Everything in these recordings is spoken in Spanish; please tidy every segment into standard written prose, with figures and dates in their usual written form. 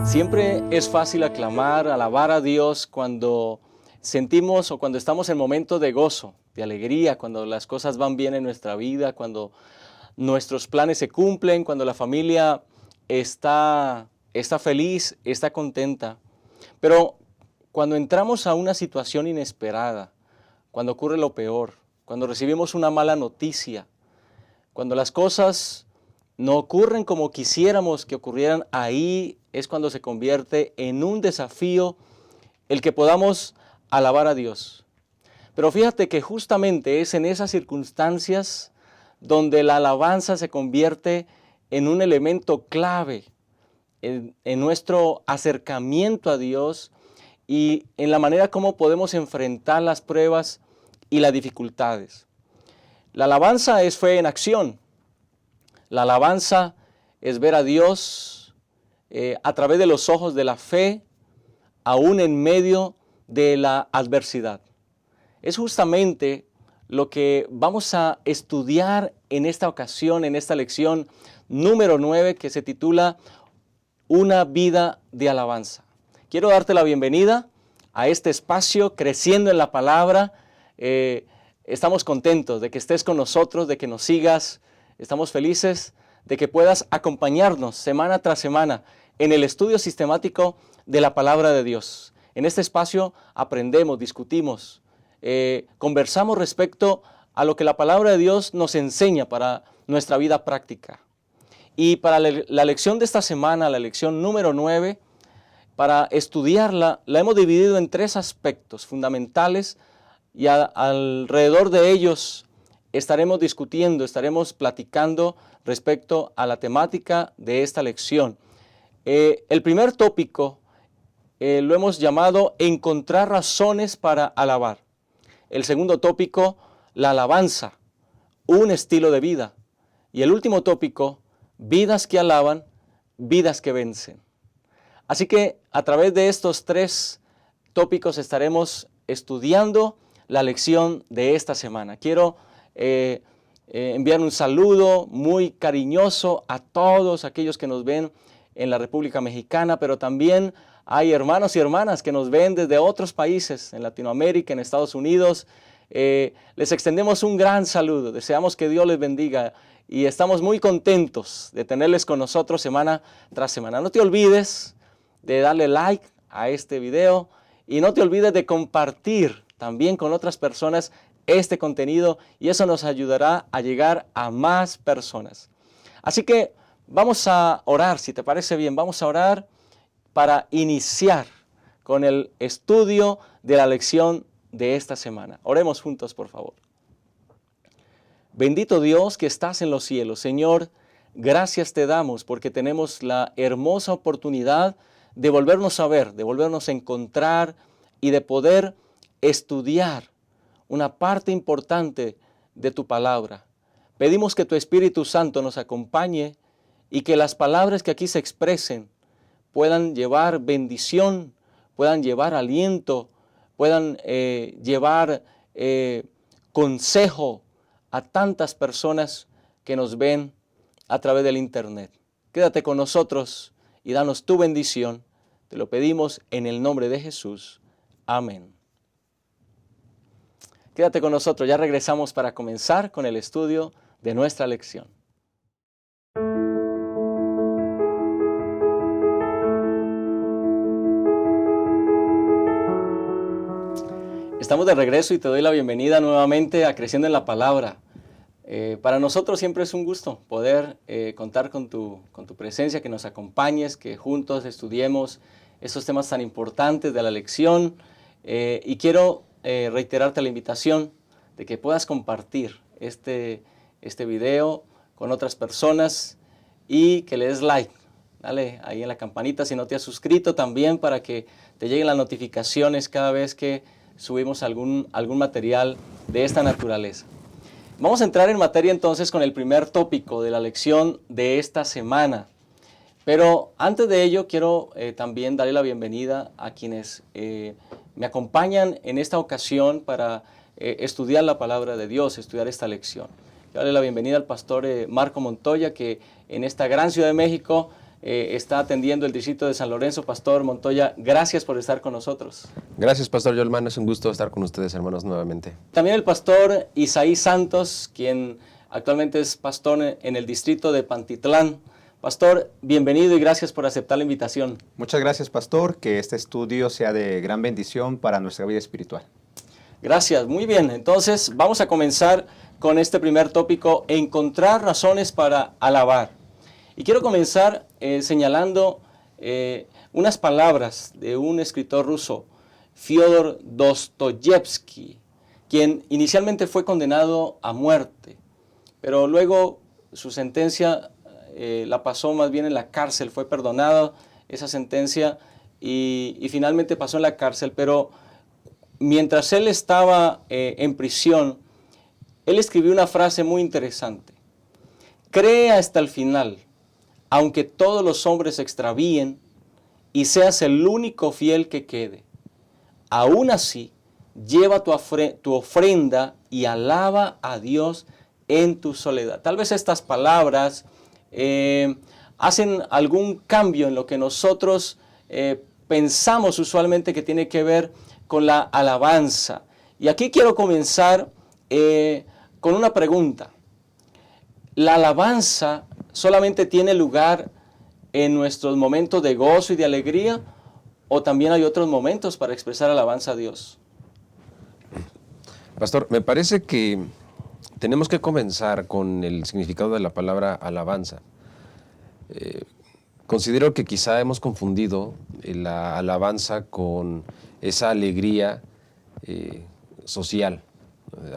Siempre es fácil aclamar, alabar a Dios cuando sentimos o cuando estamos en momentos de gozo, de alegría, cuando las cosas van bien en nuestra vida, cuando nuestros planes se cumplen, cuando la familia está feliz, está contenta. Pero cuando entramos a una situación inesperada, cuando ocurre lo peor, cuando recibimos una mala noticia, cuando las cosas no ocurren como quisiéramos que ocurrieran, ahí es cuando se convierte en un desafío el que podamos alabar a Dios. Pero fíjate que justamente es en esas circunstancias donde la alabanza se convierte en un elemento clave en nuestro acercamiento a Dios y en la manera como podemos enfrentar las pruebas y las dificultades. La alabanza es fe en acción. La alabanza es ver a Dios a través de los ojos de la fe, aún en medio de la adversidad. Es justamente lo que vamos a estudiar en esta ocasión, en esta lección número 9, que se titula Una vida de alabanza. Quiero darte la bienvenida a este espacio, Creciendo en la Palabra. Estamos contentos de que estés con nosotros, de que nos sigas. Estamos felices de que puedas acompañarnos semana tras semana en el estudio sistemático de la Palabra de Dios. En este espacio aprendemos, discutimos, conversamos respecto a lo que la Palabra de Dios nos enseña para nuestra vida práctica. Y para la lección de esta semana, la lección número 9, para estudiarla, la hemos dividido en 3 aspectos fundamentales y alrededor de ellos estaremos discutiendo, estaremos platicando respecto a la temática de esta lección. El primer tópico lo hemos llamado encontrar razones para alabar. El segundo tópico, la alabanza, un estilo de vida. Y el último tópico, vidas que alaban, vidas que vencen. Así que a través de estos 3 tópicos estaremos estudiando la lección de esta semana. Quiero enviar un saludo muy cariñoso a todos aquellos que nos ven en la República Mexicana, pero también hay hermanos y hermanas que nos ven desde otros países, en Latinoamérica, en Estados Unidos. Les extendemos un gran saludo, deseamos que Dios les bendiga y estamos muy contentos de tenerles con nosotros semana tras semana. No te olvides de darle like a este video y no te olvides de compartir también con otras personas este contenido y eso nos ayudará a llegar a más personas. Así que vamos a orar, si te parece bien, vamos a orar para iniciar con el estudio de la lección de esta semana. Oremos juntos, por favor. Bendito Dios que estás en los cielos, Señor, gracias te damos porque tenemos la hermosa oportunidad de volvernos a ver, de volvernos a encontrar y de poder estudiar una parte importante de tu palabra. Pedimos que tu Espíritu Santo nos acompañe y que las palabras que aquí se expresen puedan llevar bendición, puedan llevar aliento, puedan llevar consejo a tantas personas que nos ven a través del internet. Quédate con nosotros y danos tu bendición. Te lo pedimos en el nombre de Jesús. Amén. Quédate con nosotros, ya regresamos para comenzar con el estudio de nuestra lección. Estamos de regreso y te doy la bienvenida nuevamente a Creciendo en la Palabra. Para nosotros siempre es un gusto poder contar con tu presencia, que nos acompañes, que juntos estudiemos estos temas tan importantes de la lección. Y quiero reiterarte la invitación de que puedas compartir este video con otras personas y que le des like. Dale ahí en la campanita si no te has suscrito también para que te lleguen las notificaciones cada vez que subimos algún material de esta naturaleza. Vamos a entrar en materia entonces con el primer tópico de la lección de esta semana. Pero antes de ello quiero también darle la bienvenida a quienes me acompañan en esta ocasión para estudiar la palabra de Dios, estudiar esta lección. Quiero darle la bienvenida al pastor Marco Montoya, que en esta gran Ciudad de México está atendiendo el distrito de San Lorenzo. Pastor Montoya, gracias por estar con nosotros. Gracias, Pastor Yolman. Es un gusto estar con ustedes, hermanos, nuevamente. También el pastor Isaí Santos, quien actualmente es pastor en el distrito de Pantitlán. Pastor, bienvenido y gracias por aceptar la invitación. Muchas gracias, Pastor. Que este estudio sea de gran bendición para nuestra vida espiritual. Gracias, muy bien. Entonces vamos a comenzar con este primer tópico, encontrar razones para alabar. Y quiero comenzar señalando unas palabras de un escritor ruso, Fyodor Dostoyevsky, quien inicialmente fue condenado a muerte, pero luego su sentencia la pasó más bien en la cárcel, fue perdonada esa sentencia y finalmente pasó en la cárcel, pero mientras él estaba en prisión, él escribió una frase muy interesante: cree hasta el final, aunque todos los hombres se extravíen y seas el único fiel que quede. Aún así, lleva tu ofrenda y alaba a Dios en tu soledad. Tal vez estas palabras hacen algún cambio en lo que nosotros pensamos usualmente que tiene que ver con la alabanza. Y aquí quiero comenzar con una pregunta. ¿La alabanza solamente tiene lugar en nuestros momentos de gozo y de alegría, o también hay otros momentos para expresar alabanza a Dios? Pastor, me parece que tenemos que comenzar con el significado de la palabra alabanza. Considero que quizá hemos confundido la alabanza con esa alegría social.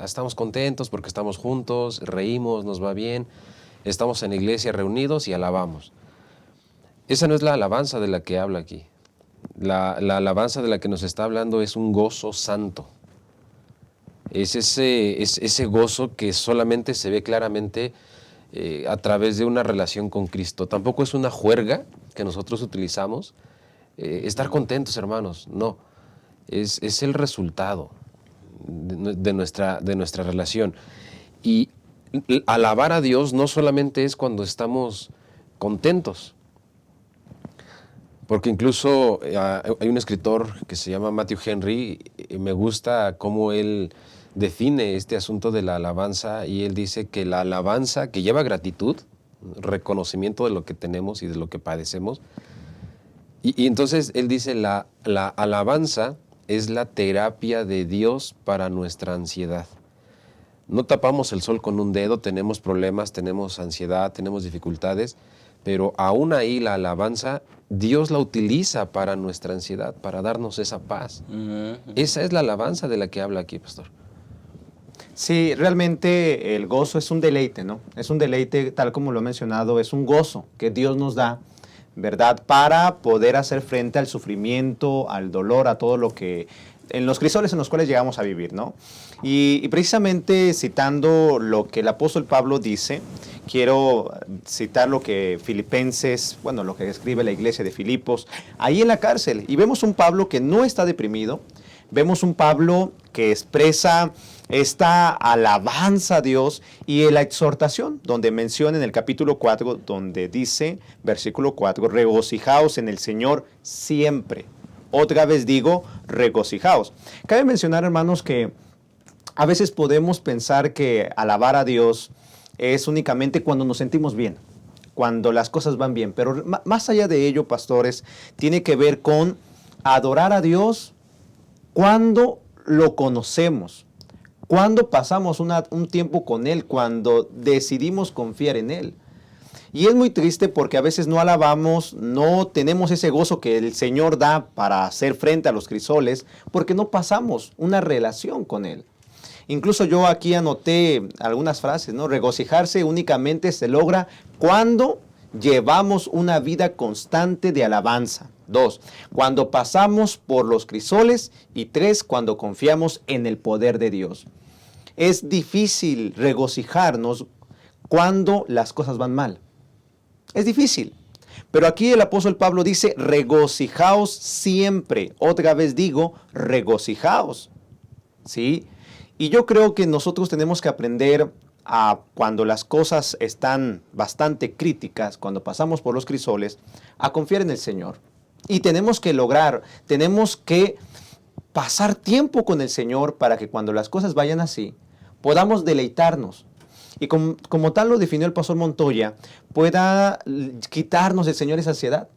Estamos contentos porque estamos juntos, reímos, nos va bien, estamos en la iglesia reunidos y alabamos. Esa no es la alabanza de la que habla aquí. La alabanza de la que nos está hablando es un gozo santo. Es ese gozo que solamente se ve claramente a través de una relación con Cristo. Tampoco es una juerga que nosotros utilizamos. Estar contentos, hermanos, no. Es el resultado de nuestra relación. Y alabar a Dios no solamente es cuando estamos contentos. Porque incluso hay un escritor que se llama Matthew Henry, y me gusta cómo él define este asunto de la alabanza, y él dice que la alabanza que lleva gratitud, reconocimiento de lo que tenemos y de lo que padecemos, y entonces él dice la alabanza es la terapia de Dios para nuestra ansiedad. No tapamos el sol con un dedo, tenemos problemas, tenemos ansiedad, tenemos dificultades, pero aún ahí la alabanza, Dios la utiliza para nuestra ansiedad, para darnos esa paz. Esa es la alabanza de la que habla aquí, Pastor. Sí, realmente el gozo es un deleite, ¿no? Es un deleite, tal como lo he mencionado, es un gozo que Dios nos da, ¿verdad? Para poder hacer frente al sufrimiento, al dolor, a todo lo que, en los crisoles en los cuales llegamos a vivir, ¿no? Y precisamente citando lo que el apóstol Pablo dice, quiero citar lo que Filipenses, bueno, lo que escribe la iglesia de Filipos, ahí en la cárcel. Y vemos un Pablo que no está deprimido, vemos un Pablo que expresa esta alabanza a Dios y la exhortación, donde menciona en el capítulo 4, donde dice, versículo 4, regocijaos en el Señor siempre. Otra vez digo, regocijaos. Cabe mencionar, hermanos, que a veces podemos pensar que alabar a Dios es únicamente cuando nos sentimos bien, cuando las cosas van bien. Pero más allá de ello, pastores, tiene que ver con adorar a Dios cuando lo conocemos, cuando pasamos un tiempo con Él, cuando decidimos confiar en Él. Y es muy triste porque a veces no alabamos, no tenemos ese gozo que el Señor da para hacer frente a los crisoles, porque no pasamos una relación con Él. Incluso yo aquí anoté algunas frases, ¿no? Regocijarse únicamente se logra cuando llevamos una vida constante de alabanza. 2, cuando pasamos por los crisoles. Y 3, cuando confiamos en el poder de Dios. Es difícil regocijarnos cuando las cosas van mal. Es difícil. Pero aquí el apóstol Pablo dice, regocijaos siempre. Otra vez digo, regocijaos. ¿Sí? Y yo creo que nosotros tenemos que aprender cuando las cosas están bastante críticas, cuando pasamos por los crisoles, a confiar en el Señor. Y tenemos que pasar tiempo con el Señor para que cuando las cosas vayan así, podamos deleitarnos. Y como tal lo definió el pastor Montoya, pueda quitarnos el Señor esa ansiedad,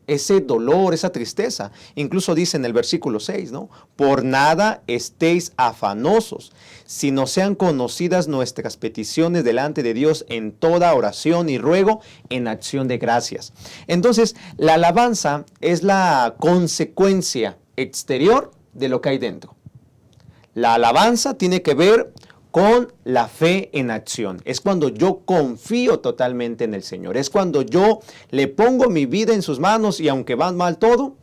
ese dolor, esa tristeza. Incluso dice en el versículo 6, ¿no? Por nada estéis afanosos, sino sean conocidas nuestras peticiones delante de Dios en toda oración y ruego en acción de gracias. Entonces, la alabanza es la consecuencia exterior de lo que hay dentro. La alabanza tiene que ver con la fe en acción. Es cuando yo confío totalmente en el Señor. Es cuando yo le pongo mi vida en sus manos y aunque va mal todo,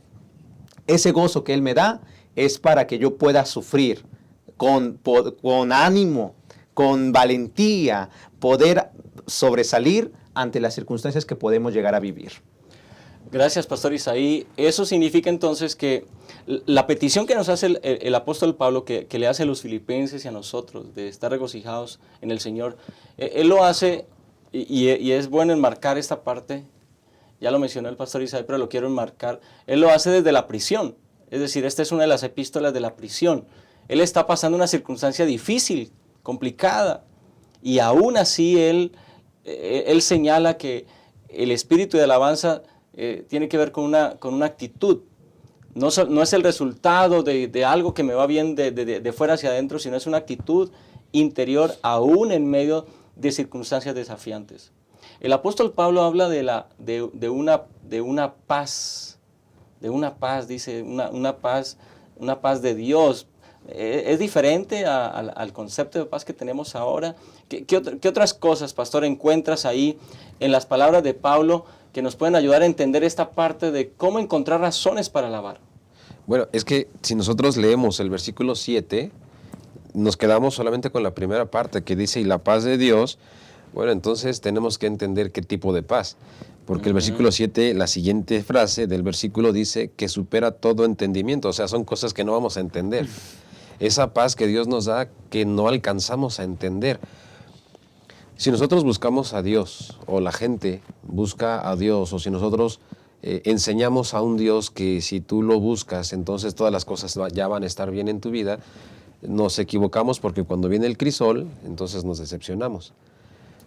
ese gozo que Él me da es para que yo pueda sufrir con ánimo, con valentía, poder sobresalir ante las circunstancias que podemos llegar a vivir. Gracias, Pastor Isaí. Eso significa entonces que la petición que nos hace el apóstol Pablo, que le hace a los filipenses y a nosotros, de estar regocijados en el Señor, él lo hace, y es bueno enmarcar esta parte, ya lo mencionó el Pastor Isaí, pero lo quiero enmarcar, él lo hace desde la prisión, es decir, esta es una de las epístolas de la prisión. Él está pasando una circunstancia difícil, complicada, y aún así él señala que el espíritu de alabanza tiene que ver con una actitud. No es el resultado de algo que me va bien de fuera hacia adentro, sino es una actitud interior aún en medio de circunstancias desafiantes. El apóstol Pablo habla de una paz, dice, una paz de Dios. Es diferente al concepto de paz que tenemos ahora. ¿Qué otras cosas, pastor, encuentras ahí en las palabras de Pablo que nos pueden ayudar a entender esta parte de cómo encontrar razones para alabar? Bueno, es que si nosotros leemos el versículo 7, nos quedamos solamente con la primera parte que dice, y la paz de Dios. Bueno, entonces tenemos que entender qué tipo de paz. Porque el versículo 7, la siguiente frase del versículo dice que supera todo entendimiento. O sea, son cosas que no vamos a entender. Esa paz que Dios nos da que no alcanzamos a entender. Si nosotros buscamos a Dios, o la gente busca a Dios, o si nosotros enseñamos a un Dios que si tú lo buscas, entonces todas las cosas ya van a estar bien en tu vida, nos equivocamos porque cuando viene el crisol, entonces nos decepcionamos.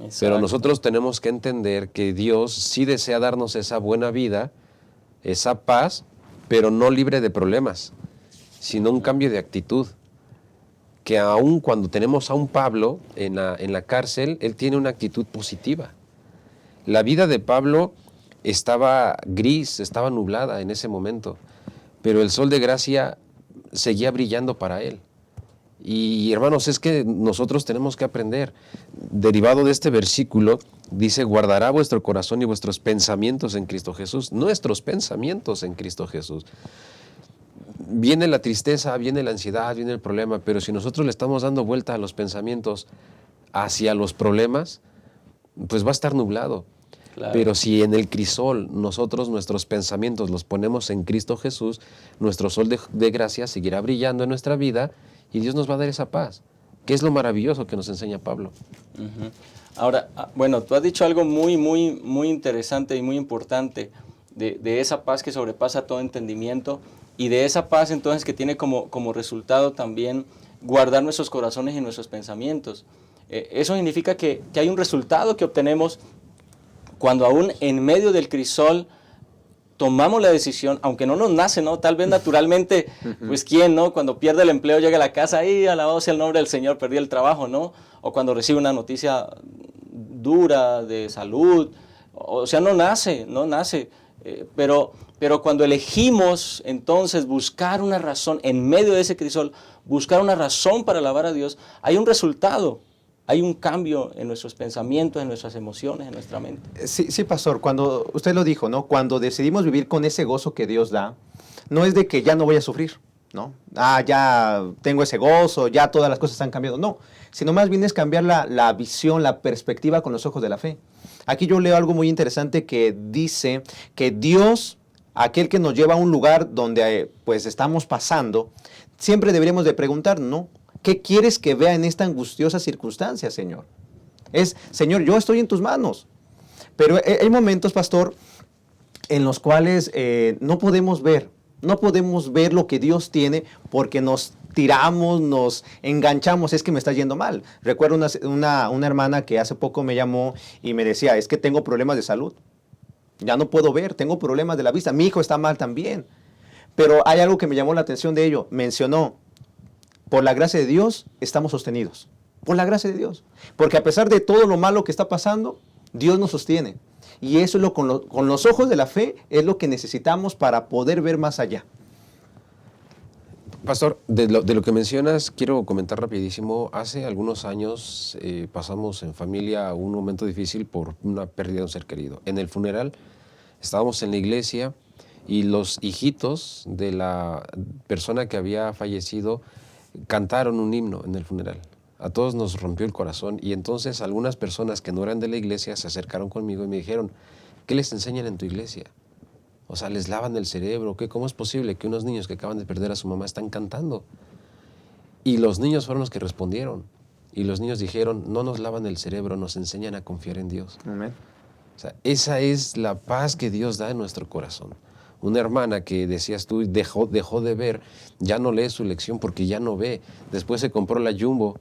Exacto. Pero nosotros tenemos que entender que Dios sí desea darnos esa buena vida, esa paz, pero no libre de problemas, sino un cambio de actitud. Que aún cuando tenemos a un Pablo en la cárcel, él tiene una actitud positiva. La vida de Pablo estaba gris, estaba nublada en ese momento, pero el sol de gracia seguía brillando para él. Y hermanos, es que nosotros tenemos que aprender. Derivado de este versículo, dice, guardará vuestro corazón y vuestros pensamientos en Cristo Jesús. Nuestros pensamientos en Cristo Jesús. Viene la tristeza, viene la ansiedad, viene el problema, pero si nosotros le estamos dando vuelta a los pensamientos hacia los problemas, pues va a estar nublado. Claro. Pero si en el crisol nosotros nuestros pensamientos los ponemos en Cristo Jesús, nuestro sol de gracia seguirá brillando en nuestra vida y Dios nos va a dar esa paz, que es lo maravilloso que nos enseña Pablo. Uh-huh. Ahora, bueno, tú has dicho algo muy, muy, muy interesante y muy importante de esa paz que sobrepasa todo entendimiento. Y de esa paz entonces que tiene como resultado también guardar nuestros corazones y nuestros pensamientos. Eso significa que hay un resultado que obtenemos cuando aún en medio del crisol tomamos la decisión, aunque no nos nace, ¿no? Tal vez naturalmente, pues quién, ¿no? Cuando pierde el empleo llega a la casa y alabado sea el nombre del Señor, perdí el trabajo, ¿no? O cuando recibe una noticia dura de salud, o sea, no nace. Pero cuando elegimos entonces buscar una razón, en medio de ese crisol, buscar una razón para alabar a Dios, hay un resultado, hay un cambio en nuestros pensamientos, en nuestras emociones, en nuestra mente. Sí, pastor, cuando usted lo dijo, ¿no? Cuando decidimos vivir con ese gozo que Dios da, no es de que ya no voy a sufrir, ¿no? Ya tengo ese gozo, ya todas las cosas han cambiado, no, sino más bien es cambiar la visión, la perspectiva con los ojos de la fe. Aquí yo leo algo muy interesante que dice que Dios, aquel que nos lleva a un lugar donde pues estamos pasando, siempre deberíamos de preguntar, ¿no? ¿Qué quieres que vea en esta angustiosa circunstancia, Señor? Es, Señor, yo estoy en tus manos. Pero hay momentos, pastor, en los cuales no podemos ver lo que Dios tiene porque nos tiramos, nos enganchamos, es que me está yendo mal. Recuerdo una hermana que hace poco me llamó y me decía, es que tengo problemas de salud, ya no puedo ver, tengo problemas de la vista, mi hijo está mal también. Pero hay algo que me llamó la atención de ello, mencionó, por la gracia de Dios estamos sostenidos, por la gracia de Dios, porque a pesar de todo lo malo que está pasando, Dios nos sostiene. Y eso es con los ojos de la fe es lo que necesitamos para poder ver más allá. Pastor, de lo que mencionas, quiero comentar rapidísimo. Hace algunos años pasamos en familia un momento difícil por una pérdida de un ser querido. En el funeral estábamos en la iglesia y los hijitos de la persona que había fallecido cantaron un himno en el funeral. A todos nos rompió el corazón y entonces algunas personas que no eran de la iglesia se acercaron conmigo y me dijeron, ¿qué les enseñan en tu iglesia? O sea, les lavan el cerebro. ¿Cómo es posible que unos niños que acaban de perder a su mamá están cantando? Y los niños fueron los que respondieron. Y los niños dijeron, no nos lavan el cerebro, nos enseñan a confiar en Dios. Amén. O sea, esa es la paz que Dios da en nuestro corazón. Una hermana que decías tú, dejó de ver, ya no lee su lección porque ya no ve. Después se compró la Jumbo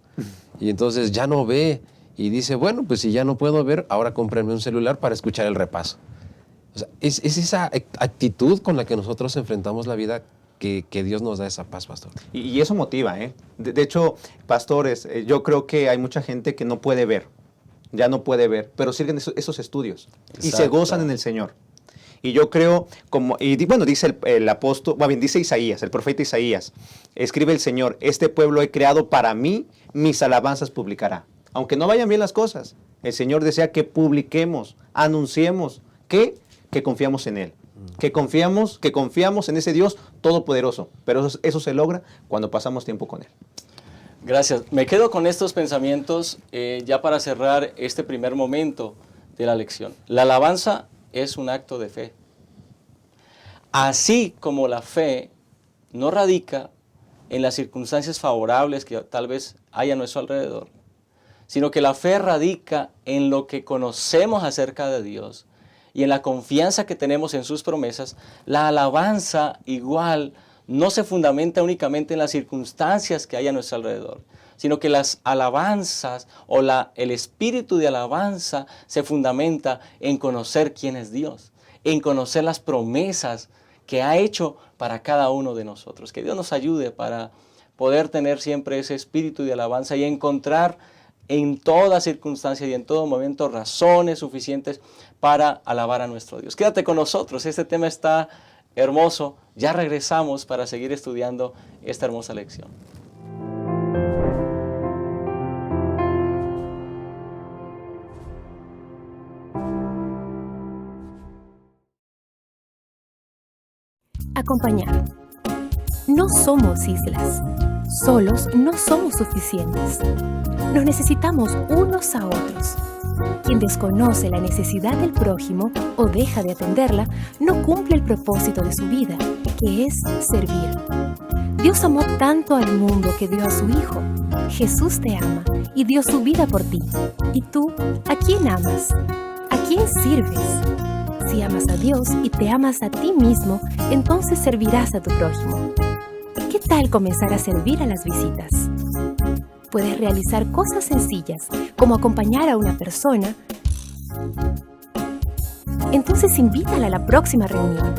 y entonces ya no ve. Y dice, bueno, pues si ya no puedo ver, ahora cómprenme un celular para escuchar el repaso. O sea, es esa actitud con la que nosotros enfrentamos la vida que Dios nos da esa paz, pastor. Y eso motiva, ¿eh? De hecho, pastores, yo creo que hay mucha gente que no puede ver, ya no puede ver, pero siguen esos estudios. Exacto. Y se gozan en el Señor. Y yo creo, dice el apóstol, dice Isaías, el profeta Isaías, escribe el Señor, este pueblo he creado para mí, mis alabanzas publicará. Aunque no vayan bien las cosas, el Señor desea que publiquemos, anunciemos, que confiamos en Él, que confiamos en ese Dios todopoderoso, pero eso se logra cuando pasamos tiempo con Él. Gracias. Me quedo con estos pensamientos ya para cerrar este primer momento de la lección. La alabanza es un acto de fe. Así como la fe no radica en las circunstancias favorables que tal vez haya a nuestro alrededor, sino que la fe radica en lo que conocemos acerca de Dios y en la confianza que tenemos en sus promesas. La alabanza igual no se fundamenta únicamente en las circunstancias que hay a nuestro alrededor, sino que las alabanzas o el espíritu de alabanza se fundamenta en conocer quién es Dios, en conocer las promesas que ha hecho para cada uno de nosotros. Que Dios nos ayude para poder tener siempre ese espíritu de alabanza y encontrar en toda circunstancia y en todo momento razones suficientes para alabar a nuestro Dios. Quédate con nosotros, este tema está hermoso. Ya regresamos para seguir estudiando esta hermosa lección. Acompañar. No somos islas. Solos no somos suficientes. Nos necesitamos unos a otros. Quien desconoce la necesidad del prójimo o deja de atenderla, no cumple el propósito de su vida, que es servir. Dios amó tanto al mundo que dio a su Hijo. Jesús te ama y dio su vida por ti. ¿Y tú, a quién amas? ¿A quién sirves? Si amas a Dios y te amas a ti mismo, entonces servirás a tu prójimo. ¿Qué tal comenzar a servir a las visitas? Puedes realizar cosas sencillas, como acompañar a una persona. Entonces invítala a la próxima reunión.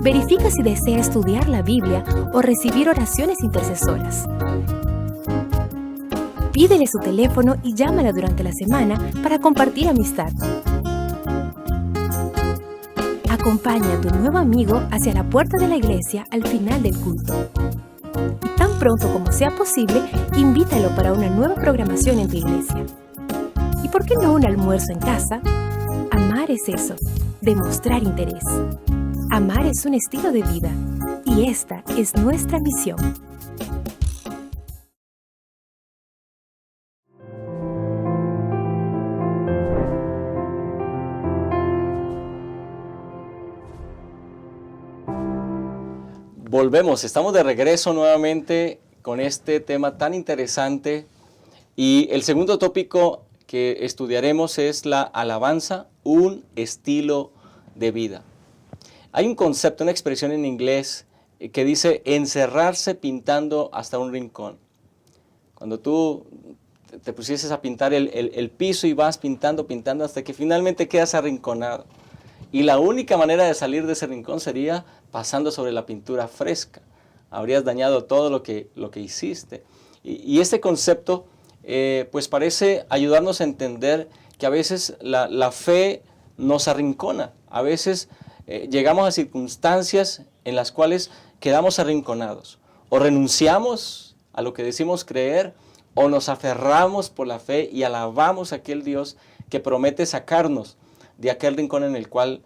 Verifica si desea estudiar la Biblia o recibir oraciones intercesoras. Pídele su teléfono y llámala durante la semana para compartir amistad. Acompaña a tu nuevo amigo hacia la puerta de la iglesia al final del culto. Y tan pronto como sea posible, invítalo para una nueva programación en tu iglesia. ¿Y por qué no un almuerzo en casa? Amar es eso, demostrar interés. Amar es un estilo de vida, y esta es nuestra misión. Volvemos, estamos de regreso nuevamente con este tema tan interesante y el segundo tópico que estudiaremos es la alabanza, un estilo de vida. Hay un concepto, una expresión en inglés que dice encerrarse pintando hasta un rincón. Cuando tú te pusieses a pintar el piso y vas pintando hasta que finalmente quedas arrinconado. Y la única manera de salir de ese rincón sería pasando sobre la pintura fresca. Habrías dañado todo lo que hiciste. Y este concepto pues parece ayudarnos a entender que a veces la fe nos arrincona. A veces llegamos a circunstancias en las cuales quedamos arrinconados. O renunciamos a lo que decimos creer, o nos aferramos por la fe y alabamos a aquel Dios que promete sacarnos de aquel rincón en el cual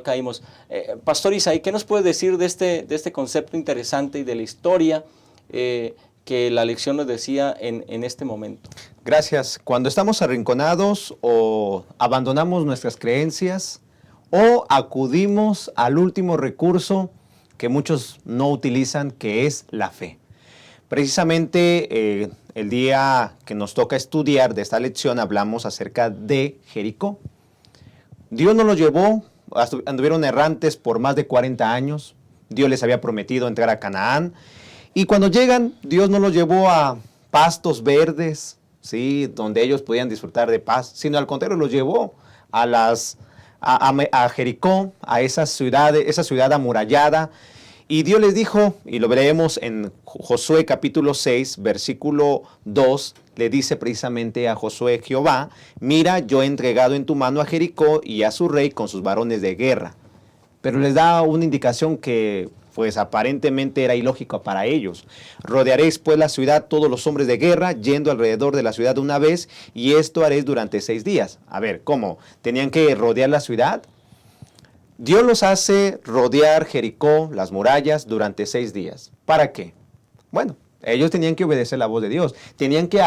caímos. Pastor Isaí, ¿qué nos puede decir de este concepto interesante y de la historia que la lección nos decía en este momento? Gracias. Cuando estamos arrinconados o abandonamos nuestras creencias o acudimos al último recurso que muchos no utilizan, que es la fe. Precisamente el día que nos toca estudiar de esta lección hablamos acerca de Jericó. Dios nos los llevó, anduvieron errantes por más de 40 años. Dios les había prometido entrar a Canaán. Y cuando llegan, Dios no los llevó a pastos verdes, ¿sí?, donde ellos podían disfrutar de paz, sino al contrario, los llevó a Jericó, a esa ciudad amurallada. Y Dios les dijo, y lo veremos en Josué capítulo 6, versículo 2, le dice precisamente a Josué Jehová: mira, yo he entregado en tu mano a Jericó y a su rey con sus varones de guerra. Pero les da una indicación que pues aparentemente era ilógico para ellos. Rodearéis pues la ciudad todos los hombres de guerra, yendo alrededor de la ciudad una vez, y esto haréis durante 6 días. A ver, ¿cómo? ¿Tenían que rodear la ciudad? Dios los hace rodear Jericó, las murallas, durante 6 días. ¿Para qué? Bueno, ellos tenían que obedecer la voz de Dios. Tenían que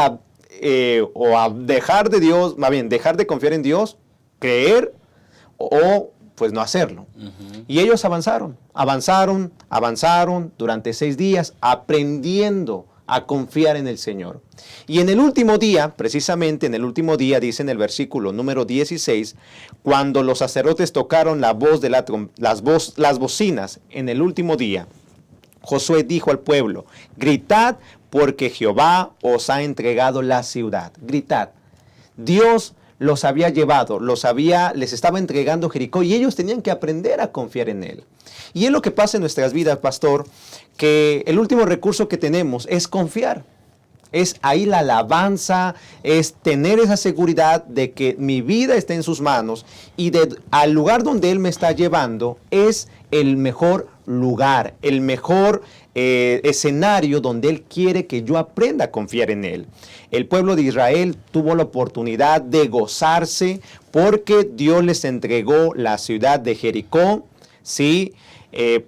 dejar de Dios, más bien, dejar de confiar en Dios, creer o pues no hacerlo. Y ellos avanzaron durante 6 días, aprendiendo a confiar en el Señor. Y en el último día, precisamente en el último día, dice en el versículo número 16, cuando los sacerdotes tocaron la voz de las bocinas en el último día, Josué dijo al pueblo: gritad, porque Jehová os ha entregado la ciudad. Gritad. Dios los había llevado, les estaba entregando Jericó, y ellos tenían que aprender a confiar en Él. Y es lo que pasa en nuestras vidas, pastor, que el último recurso que tenemos es confiar. Es ahí la alabanza, es tener esa seguridad de que mi vida está en sus manos, y al lugar donde Él me está llevando es el mejor lugar, el mejor escenario donde Él quiere que yo aprenda a confiar en Él. El pueblo de Israel tuvo la oportunidad de gozarse porque Dios les entregó la ciudad de Jericó. Sí,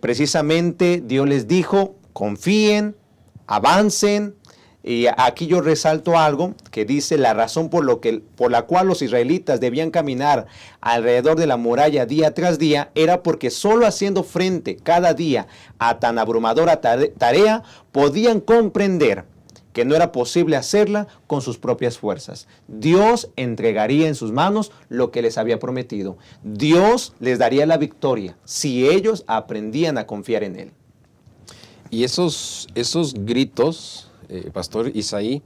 precisamente Dios les dijo: confíen, avancen. Y aquí yo resalto algo que dice: la razón por la cual los israelitas debían caminar alrededor de la muralla día tras día era porque solo haciendo frente cada día a tan abrumadora tarea podían comprender que no era posible hacerla con sus propias fuerzas. Dios entregaría en sus manos lo que les había prometido. Dios les daría la victoria si ellos aprendían a confiar en Él. Y esos gritos, Pastor Isaí,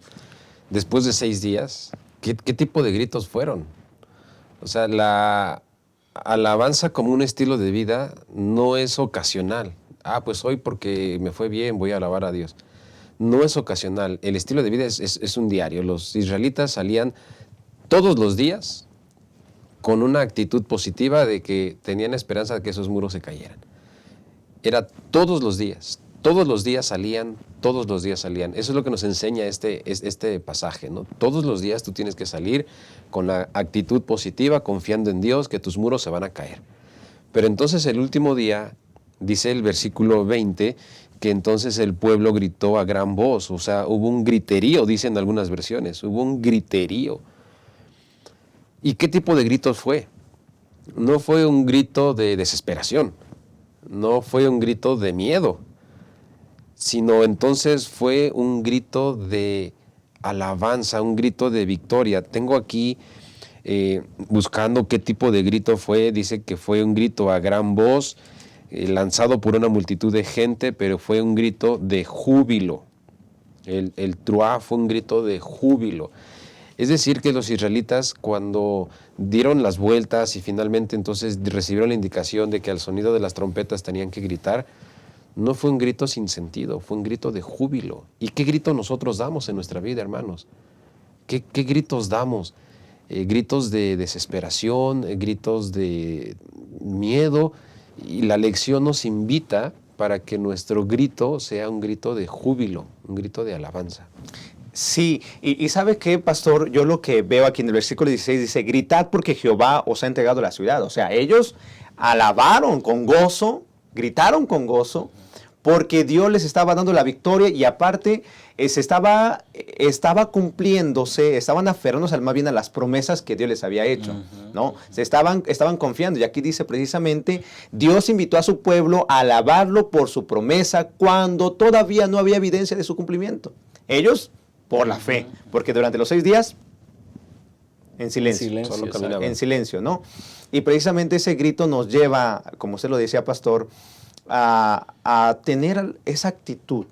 después de 6 días, ¿qué tipo de gritos fueron? O sea, la alabanza como un estilo de vida no es ocasional. Pues hoy porque me fue bien voy a alabar a Dios. No es ocasional. El estilo de vida es un diario. Los israelitas salían todos los días con una actitud positiva de que tenían esperanza de que esos muros se cayeran. Era todos los días. Todos los días salían, todos los días salían. Eso es lo que nos enseña este pasaje, ¿no? Todos los días tú tienes que salir con la actitud positiva, confiando en Dios, que tus muros se van a caer. Pero entonces el último día, dice el versículo 20, que entonces el pueblo gritó a gran voz. O sea, hubo un griterío, dicen algunas versiones, hubo un griterío. ¿Y qué tipo de gritos fue? No fue un grito de desesperación, no fue un grito de miedo, sino entonces fue un grito de alabanza, un grito de victoria. Tengo aquí, buscando qué tipo de grito fue, dice que fue un grito a gran voz, lanzado por una multitud de gente, pero fue un grito de júbilo. El truá fue un grito de júbilo. Es decir, que los israelitas, cuando dieron las vueltas y finalmente entonces recibieron la indicación de que al sonido de las trompetas tenían que gritar, no fue un grito sin sentido, fue un grito de júbilo. ¿Y qué grito nosotros damos en nuestra vida, hermanos? ¿Qué gritos damos? Gritos de desesperación, gritos de miedo, y la lección nos invita para que nuestro grito sea un grito de júbilo, un grito de alabanza. Sí, y ¿sabe qué, pastor? Yo lo que veo aquí en el versículo 16 dice, gritad porque Jehová os ha entregado la ciudad. O sea, ellos alabaron con gozo, gritaron con gozo, porque Dios les estaba dando la victoria y aparte estaba cumpliéndose, estaban aferrándose más bien a las promesas que Dios les había hecho, ¿no? Estaban confiando, y aquí dice precisamente, Dios invitó a su pueblo a alabarlo por su promesa cuando todavía no había evidencia de su cumplimiento. Ellos, por la fe, porque durante los 6 días, en silencio, Solo caminaban. en silencio, ¿no? Y precisamente ese grito nos lleva, como usted lo decía, pastor, a tener esa actitud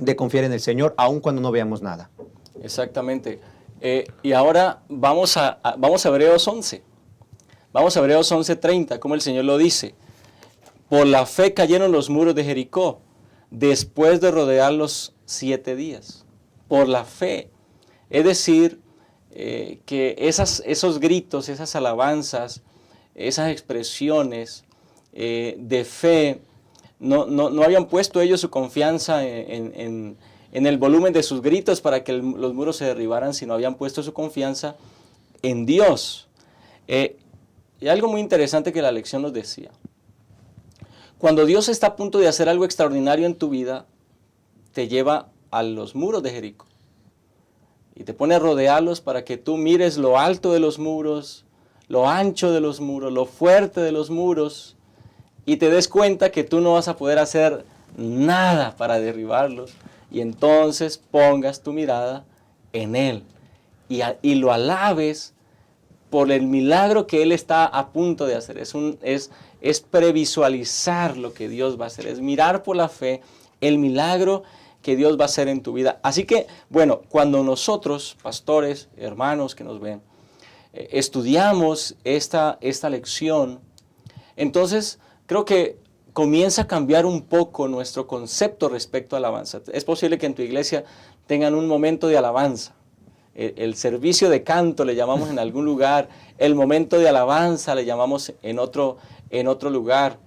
de confiar en el Señor, aun cuando no veamos nada. Exactamente. Y ahora vamos a Hebreos 11. Vamos a Hebreos 11:30, como el Señor lo dice. Por la fe cayeron los muros de Jericó, después de rodearlos 7 días. Por la fe. Es decir, que esos gritos, esas alabanzas, esas expresiones de fe, no habían puesto ellos su confianza en el volumen de sus gritos para que los muros se derribaran, sino habían puesto su confianza en Dios. Y algo muy interesante que la lección nos decía. Cuando Dios está a punto de hacer algo extraordinario en tu vida, te lleva a los muros de Jericó y te pone a rodearlos para que tú mires lo alto de los muros, lo ancho de los muros, lo fuerte de los muros, y te des cuenta que tú no vas a poder hacer nada para derribarlos, y entonces pongas tu mirada en Él y lo alabes por el milagro que Él está a punto de hacer. Es previsualizar lo que Dios va a hacer, es mirar por la fe el milagro que Dios va a hacer en tu vida. Así que, bueno, cuando nosotros, pastores, hermanos que nos ven, estudiamos esta lección, entonces creo que comienza a cambiar un poco nuestro concepto respecto a alabanza. Es posible que en tu iglesia tengan un momento de alabanza. El servicio de canto le llamamos en algún lugar, el momento de alabanza le llamamos en otro lugar.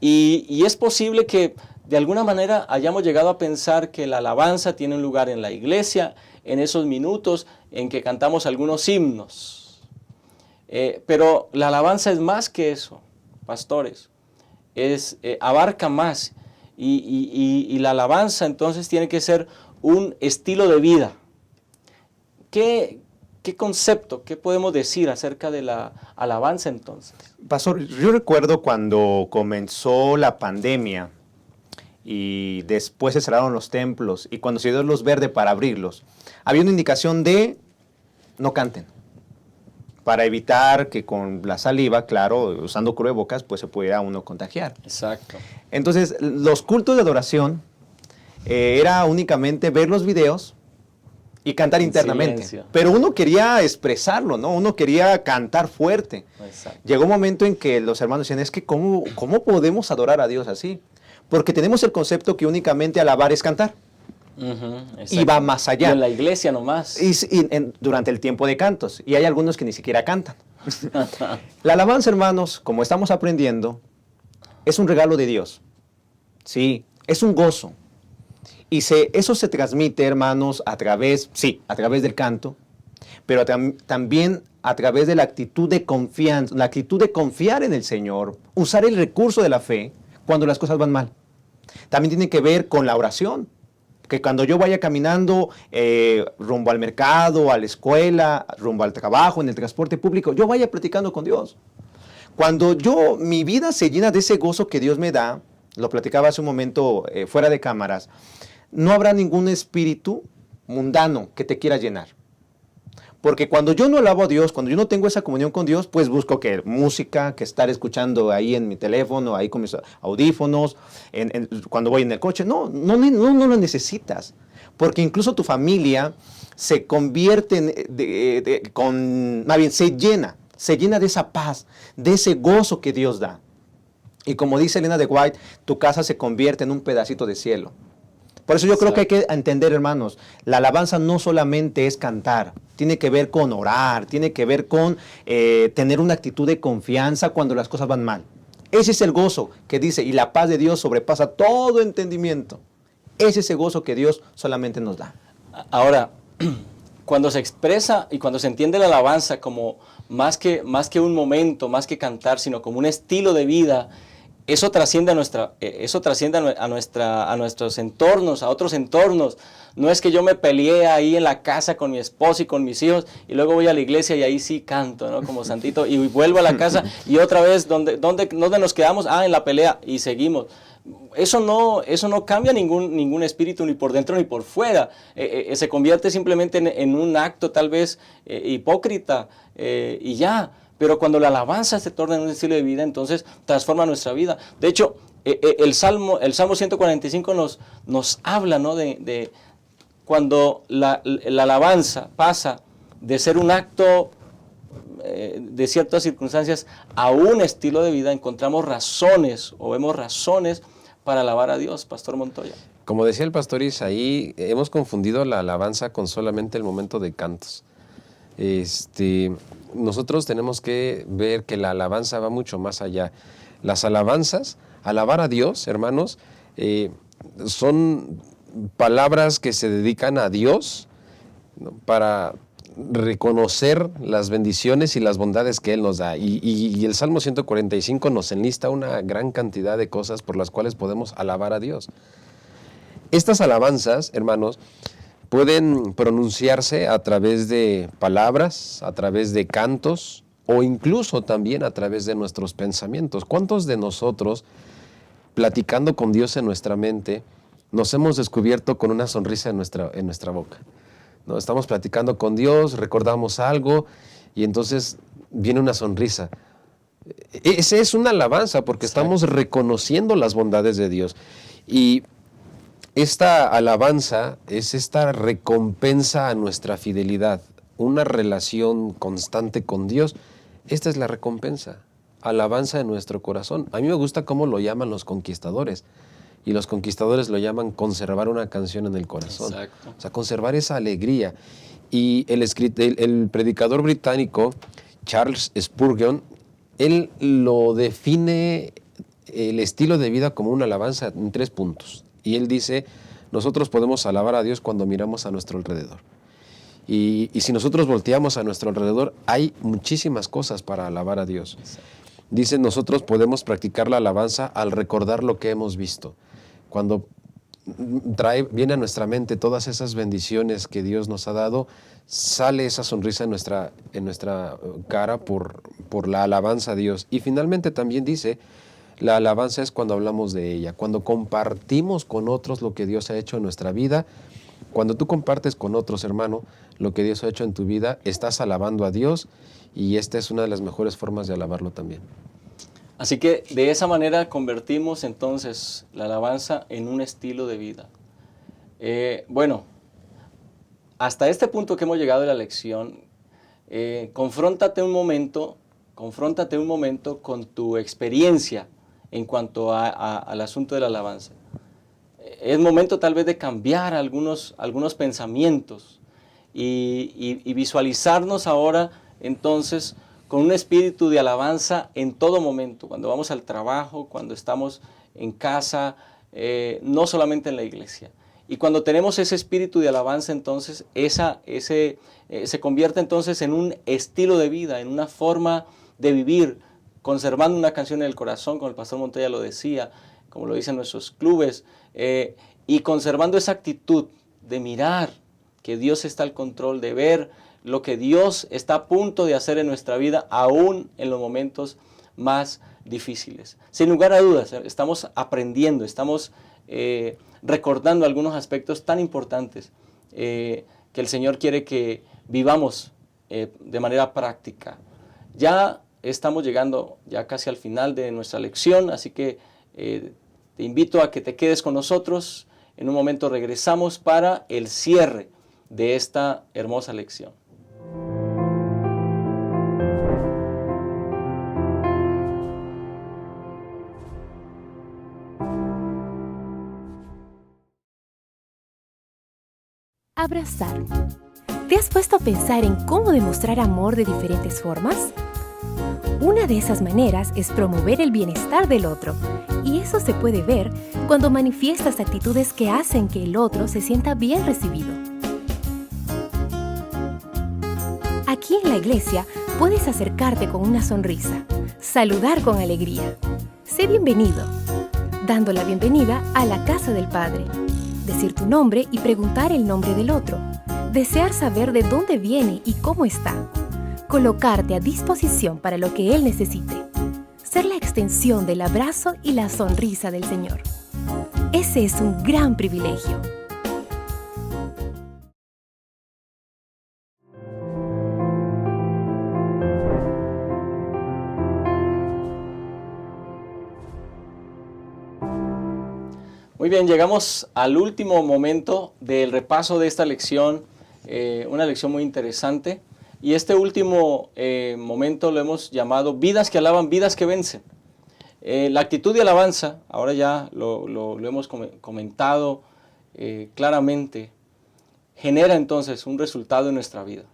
Y es posible que de alguna manera hayamos llegado a pensar que la alabanza tiene un lugar en la iglesia, en esos minutos en que cantamos algunos himnos. Pero la alabanza es más que eso, pastores. Abarca más. Y la alabanza entonces tiene que ser un estilo de vida. ¿Qué concepto, qué podemos decir acerca de la alabanza entonces? Pastor, yo recuerdo cuando comenzó la pandemia y después se cerraron los templos y cuando se dio luz verde para abrirlos, había una indicación de no canten, para evitar que con la saliva, claro, usando cubrebocas, pues se pudiera uno contagiar. Exacto. Entonces, los cultos de adoración era únicamente ver los videos y cantar En internamente. silencio. Pero uno quería expresarlo, ¿no? Uno quería cantar fuerte. Exacto. Llegó un momento en que los hermanos decían, es que ¿cómo podemos adorar a Dios así? Porque tenemos el concepto que únicamente alabar es cantar. Y va más allá. Y en la iglesia nomás. Durante el tiempo de cantos. Y hay algunos que ni siquiera cantan. La alabanza, hermanos, como estamos aprendiendo, es un regalo de Dios. Sí, es un gozo. Y eso se transmite, hermanos, a través del canto, pero también a través de la actitud de confianza, la actitud de confiar en el Señor, usar el recurso de la fe cuando las cosas van mal. También tiene que ver con la oración, que cuando yo vaya caminando rumbo al mercado, a la escuela, rumbo al trabajo, en el transporte público, yo vaya platicando con Dios. Cuando mi vida se llena de ese gozo que Dios me da, lo platicaba hace un momento fuera de cámaras, no habrá ningún espíritu mundano que te quiera llenar. Porque cuando yo no alabo a Dios, cuando yo no tengo esa comunión con Dios, pues busco que música, que estar escuchando ahí en mi teléfono, ahí con mis audífonos, cuando voy en el coche. No lo necesitas. Porque incluso tu familia se convierte se llena de esa paz, de ese gozo que Dios da. Y como dice Elena de White, tu casa se convierte en un pedacito de cielo. Por eso yo creo que hay que entender, hermanos, la alabanza no solamente es cantar, tiene que ver con orar, tiene que ver con tener una actitud de confianza cuando las cosas van mal. Ese es el gozo que dice, y la paz de Dios sobrepasa todo entendimiento. Es ese gozo que Dios solamente nos da. Ahora, cuando se expresa y cuando se entiende la alabanza como más que un momento, más que cantar, sino como un estilo de vida, eso trasciende a nuestros entornos, a otros entornos. No es que yo me peleé ahí en la casa con mi esposo y con mis hijos y luego voy a la iglesia y ahí sí canto, ¿no? Como santito, y vuelvo a la casa y otra vez, ¿dónde nos quedamos? En la pelea, y seguimos. Eso no cambia ningún espíritu, ni por dentro ni por fuera. Se convierte simplemente en un acto tal vez hipócrita y ya. Pero cuando la alabanza se torna en un estilo de vida, entonces transforma nuestra vida. De hecho, el Salmo 145 nos habla, ¿no? de cuando la alabanza pasa de ser un acto de ciertas circunstancias a un estilo de vida, encontramos razones o vemos razones para alabar a Dios, Pastor Montoya. Como decía el pastor Isaí, hemos confundido la alabanza con solamente el momento de cantos. Nosotros tenemos que ver que la alabanza va mucho más allá. Las alabanzas, alabar a Dios, hermanos, son palabras que se dedican a Dios, ¿no? Para reconocer las bendiciones y las bondades que Él nos da. Y el Salmo 145 nos enlista una gran cantidad de cosas por las cuales podemos alabar a Dios. Estas alabanzas, hermanos, pueden pronunciarse a través de palabras, a través de cantos o incluso también a través de nuestros pensamientos. ¿Cuántos de nosotros, platicando con Dios en nuestra mente, nos hemos descubierto con una sonrisa en nuestra boca? ¿No? Estamos platicando con Dios, recordamos algo y entonces viene una sonrisa. Esa es una alabanza porque estamos reconociendo las bondades de Dios. Y esta alabanza es esta recompensa a nuestra fidelidad, una relación constante con Dios. Esta es la recompensa, alabanza en nuestro corazón. A mí me gusta cómo lo llaman los conquistadores. Y los conquistadores lo llaman conservar una canción en el corazón. Exacto. O sea, conservar esa alegría. Y el predicador británico Charles Spurgeon, él lo define el estilo de vida como una alabanza en 3 puntos. Y él dice, nosotros podemos alabar a Dios cuando miramos a nuestro alrededor. Y si nosotros volteamos a nuestro alrededor, hay muchísimas cosas para alabar a Dios. Dice, nosotros podemos practicar la alabanza al recordar lo que hemos visto. Cuando viene a nuestra mente todas esas bendiciones que Dios nos ha dado, sale esa sonrisa en nuestra cara por la alabanza a Dios. Y finalmente también dice, la alabanza es cuando hablamos de ella, cuando compartimos con otros lo que Dios ha hecho en nuestra vida. Cuando tú compartes con otros, hermano, lo que Dios ha hecho en tu vida, estás alabando a Dios y esta es una de las mejores formas de alabarlo también. Así que de esa manera convertimos entonces la alabanza en un estilo de vida. Bueno, hasta este punto que hemos llegado de la lección, confróntate un momento con tu experiencia en cuanto al asunto de la alabanza. Es momento tal vez de cambiar algunos pensamientos y visualizarnos ahora entonces con un espíritu de alabanza en todo momento, cuando vamos al trabajo, cuando estamos en casa, no solamente en la iglesia. Y cuando tenemos ese espíritu de alabanza, entonces se convierte entonces en un estilo de vida, en una forma de vivir, conservando una canción en el corazón, como el pastor Montoya lo decía, como lo dicen nuestros clubes, y conservando esa actitud de mirar que Dios está al control, de ver lo que Dios está a punto de hacer en nuestra vida, aún en los momentos más difíciles. Sin lugar a dudas, estamos aprendiendo, estamos recordando algunos aspectos tan importantes que el Señor quiere que vivamos de manera práctica. Ya estamos llegando ya casi al final de nuestra lección, así que te invito a que te quedes con nosotros. En un momento regresamos para el cierre de esta hermosa lección. Abrazar. ¿Te has puesto a pensar en cómo demostrar amor de diferentes formas? Una de esas maneras es promover el bienestar del otro, y eso se puede ver cuando manifiestas actitudes que hacen que el otro se sienta bien recibido. Aquí en la iglesia puedes acercarte con una sonrisa, saludar con alegría. Sé bienvenido, dando la bienvenida a la casa del Padre. Decir tu nombre y preguntar el nombre del otro. Desear saber de dónde viene y cómo está. Colocarte a disposición para lo que Él necesite. Ser la extensión del abrazo y la sonrisa del Señor. Ese es un gran privilegio. Muy bien, llegamos al último momento del repaso de esta lección, una lección muy interesante. Y este último momento lo hemos llamado vidas que alaban, vidas que vencen. La actitud de alabanza, ahora ya lo hemos comentado claramente, genera entonces un resultado en nuestra vida.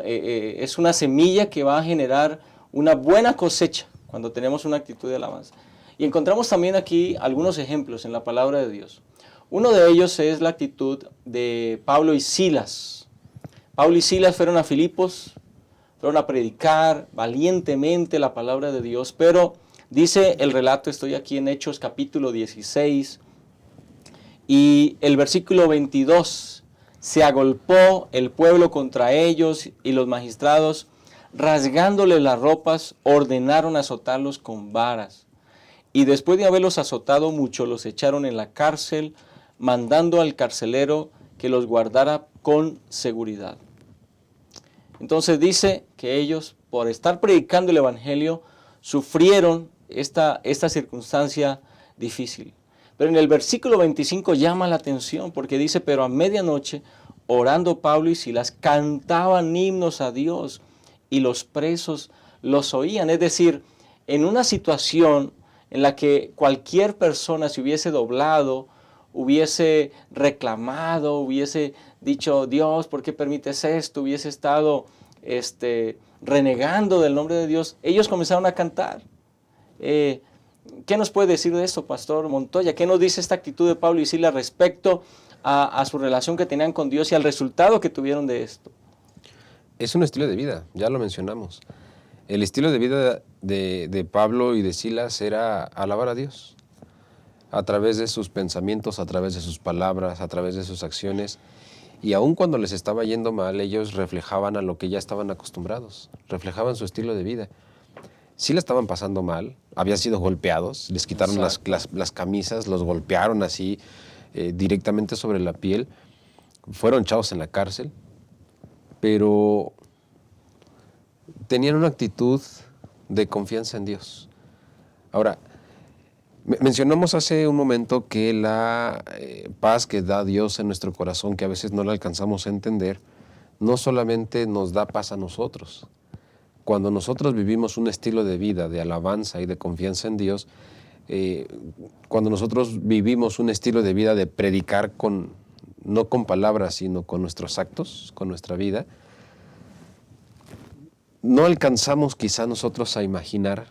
Es una semilla que va a generar una buena cosecha cuando tenemos una actitud de alabanza. Y encontramos también aquí algunos ejemplos en la palabra de Dios. Uno de ellos es la actitud de Pablo y Silas. Pablo y Silas fueron a Filipos, fueron a predicar valientemente la palabra de Dios, pero dice el relato, estoy aquí en Hechos capítulo 16, y el versículo 22, se agolpó el pueblo contra ellos y los magistrados, rasgándoles las ropas, ordenaron azotarlos con varas. Y después de haberlos azotado mucho, los echaron en la cárcel, mandando al carcelero que los guardara con seguridad. Entonces dice que ellos, por estar predicando el Evangelio, sufrieron esta circunstancia difícil. Pero en el versículo 25 llama la atención porque dice, pero a medianoche, orando Pablo y Silas, cantaban himnos a Dios y los presos los oían. Es decir, en una situación en la que cualquier persona se hubiese doblado, hubiese reclamado, hubiese dicho, Dios, ¿por qué permites esto? Hubiese estado renegando del nombre de Dios. Ellos comenzaron a cantar. ¿Qué nos puede decir de esto, Pastor Montoya? ¿Qué nos dice esta actitud de Pablo y Silas respecto a su relación que tenían con Dios y al resultado que tuvieron de esto? Es un estilo de vida, ya lo mencionamos. El estilo de vida de Pablo y de Silas era alabar a Dios a través de sus pensamientos, a través de sus palabras, a través de sus acciones. Y aun cuando les estaba yendo mal, ellos reflejaban a lo que ya estaban acostumbrados, reflejaban su estilo de vida. Sí la estaban pasando mal, habían sido golpeados, les quitaron las camisas, los golpearon así directamente sobre la piel, fueron echados en la cárcel, pero tenían una actitud de confianza en Dios. Ahora, mencionamos hace un momento que la paz que da Dios en nuestro corazón, que a veces no la alcanzamos a entender, no solamente nos da paz a nosotros. Cuando nosotros vivimos un estilo de vida de alabanza y de confianza en Dios, cuando nosotros vivimos un estilo de vida de predicar no con palabras, sino con nuestros actos, con nuestra vida, no alcanzamos quizá nosotros a imaginar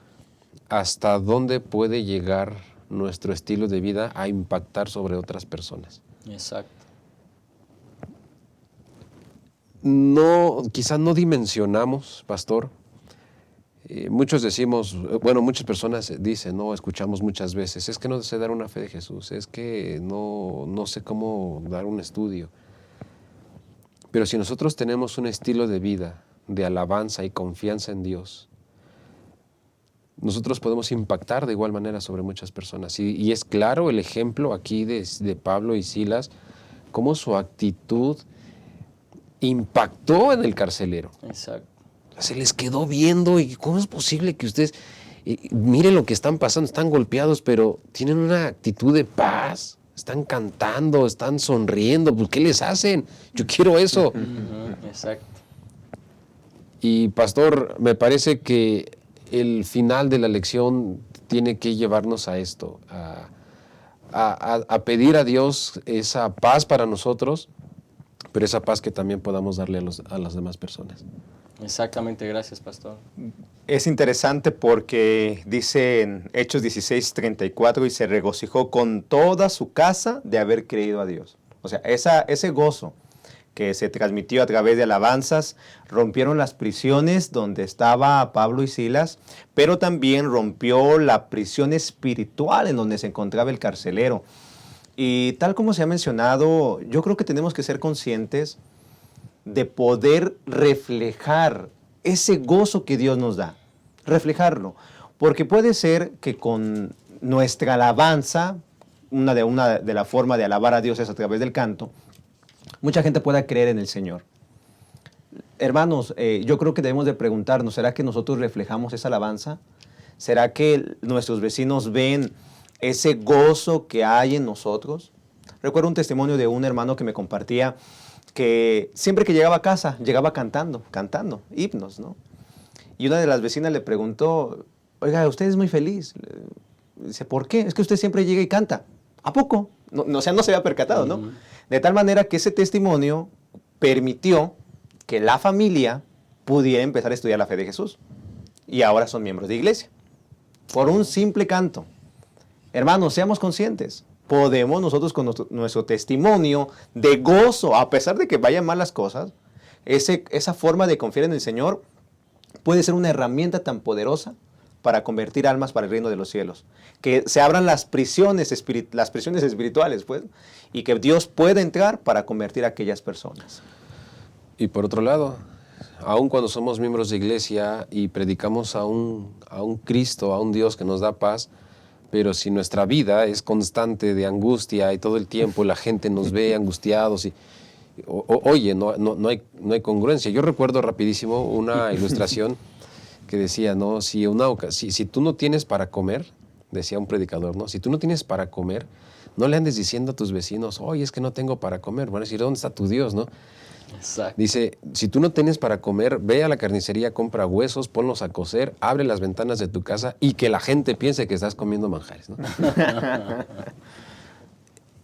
hasta dónde puede llegar nuestro estilo de vida a impactar sobre otras personas. Exacto. Quizá no dimensionamos, pastor. Muchas personas dicen, escuchamos muchas veces, es que no sé dar una fe de Jesús, es que no sé cómo dar un estudio. Pero si nosotros tenemos un estilo de vida de alabanza y confianza en Dios, nosotros podemos impactar de igual manera sobre muchas personas. Y es claro el ejemplo aquí de Pablo y Silas cómo su actitud impactó en el carcelero. Exacto. Se les quedó viendo y ¿cómo es posible que ustedes, miren lo que están pasando, están golpeados, pero tienen una actitud de paz, están cantando, están sonriendo, pues ¿qué les hacen? Yo quiero eso. Exacto. Y pastor, me parece que el final de la lección tiene que llevarnos a esto, a pedir a Dios esa paz para nosotros, pero esa paz que también podamos darle a las demás personas. Exactamente, gracias, pastor. Es interesante porque dice en Hechos 16:34, y se regocijó con toda su casa de haber creído a Dios. O sea, ese gozo que se transmitió a través de alabanzas, rompieron las prisiones donde estaba Pablo y Silas, pero también rompió la prisión espiritual en donde se encontraba el carcelero. Y tal como se ha mencionado, yo creo que tenemos que ser conscientes de poder reflejar ese gozo que Dios nos da, reflejarlo, porque puede ser que con nuestra alabanza, una de la forma de alabar a Dios es a través del canto, mucha gente pueda creer en el Señor. Hermanos, yo creo que debemos de preguntarnos, ¿será que nosotros reflejamos esa alabanza? ¿Será que nuestros vecinos ven ese gozo que hay en nosotros? Recuerdo un testimonio de un hermano que me compartía que siempre que llegaba a casa, llegaba cantando himnos, ¿no? Y una de las vecinas le preguntó, oiga, usted es muy feliz. Dice, ¿por qué? Es que usted siempre llega y canta. ¿A poco? No, o sea, no se había percatado, ¿no? De tal manera que ese testimonio permitió que la familia pudiera empezar a estudiar la fe de Jesús. Y ahora son miembros de iglesia. Por un simple canto. Hermanos, seamos conscientes. Podemos nosotros con nuestro testimonio de gozo, a pesar de que vayan mal las cosas, esa forma de confiar en el Señor puede ser una herramienta tan poderosa para convertir almas para el reino de los cielos. Que se abran las prisiones espirituales, pues, y que Dios pueda entrar para convertir a aquellas personas. Y por otro lado, aun cuando somos miembros de iglesia y predicamos a un Cristo, a un Dios que nos da paz, pero si nuestra vida es constante de angustia y todo el tiempo la gente nos ve angustiados, oye, no hay congruencia. Yo recuerdo rapidísimo una ilustración que decía, ¿no? Si tú no tienes para comer, decía un predicador, ¿no? Si tú no tienes para comer, no le andes diciendo a tus vecinos, oye, es que no tengo para comer. Van a decir, ¿dónde está tu Dios, no? Exacto. Dice, si tú no tienes para comer, ve a la carnicería, compra huesos, ponlos a cocer, abre las ventanas de tu casa y que la gente piense que estás comiendo manjares, ¿no?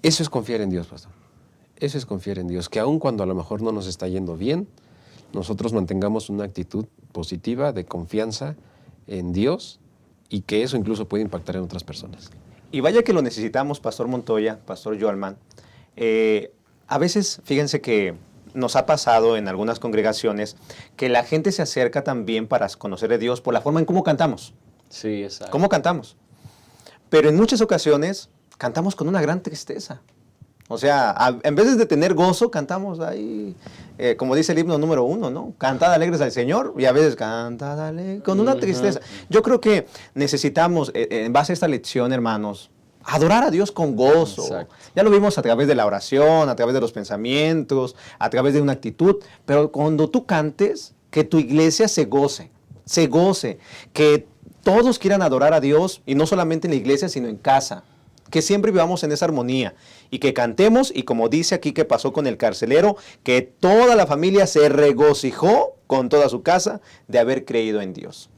Eso es confiar en Dios, pastor. Eso es confiar en Dios, que aun cuando a lo mejor no nos está yendo bien, nosotros mantengamos una actitud positiva de confianza en Dios y que eso incluso puede impactar en otras personas. Y vaya que lo necesitamos, Pastor Montoya, Pastor Joalman. A veces, fíjense que nos ha pasado en algunas congregaciones que la gente se acerca también para conocer a Dios por la forma en cómo cantamos. Sí, exacto. ¿Cómo cantamos? Pero en muchas ocasiones cantamos con una gran tristeza. O sea, en vez de tener gozo, cantamos ahí, como dice el himno número 1, ¿no? Cantad alegres al Señor, y a veces cantad alegres, con una tristeza. Yo creo que necesitamos, en base a esta lección, hermanos, adorar a Dios con gozo. Exacto. Ya lo vimos a través de la oración, a través de los pensamientos, a través de una actitud, pero cuando tú cantes, que tu iglesia se goce, que todos quieran adorar a Dios, y no solamente en la iglesia, sino en casa. Que siempre vivamos en esa armonía y que cantemos, y como dice aquí que pasó con el carcelero, que toda la familia se regocijó con toda su casa de haber creído en Dios.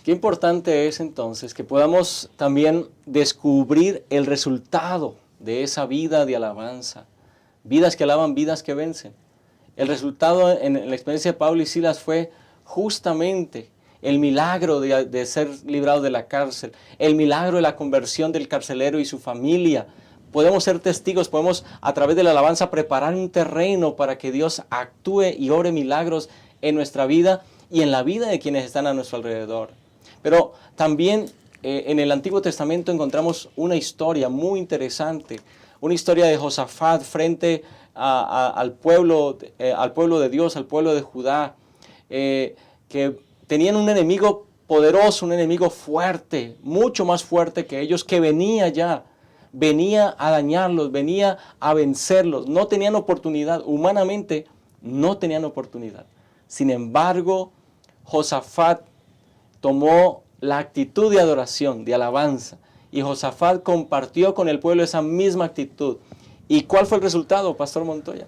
Qué importante es entonces que podamos también descubrir el resultado de esa vida de alabanza. Vidas que alaban, vidas que vencen. El resultado en la experiencia de Pablo y Silas fue justamente el milagro de ser librados de la cárcel, el milagro de la conversión del carcelero y su familia. Podemos ser testigos, podemos a través de la alabanza preparar un terreno para que Dios actúe y obre milagros en nuestra vida y en la vida de quienes están a nuestro alrededor. Pero también en el Antiguo Testamento encontramos una historia muy interesante, una historia de Josafat frente al pueblo de Dios, al pueblo de Judá, que tenían un enemigo poderoso, un enemigo fuerte, mucho más fuerte que ellos, que venía ya venía a dañarlos, venía a vencerlos. No tenían oportunidad, humanamente no tenían oportunidad. Sin embargo, Josafat tomó la actitud de adoración, de alabanza, y Josafat compartió con el pueblo esa misma actitud. ¿Y cuál fue el resultado, Pastor Montoya?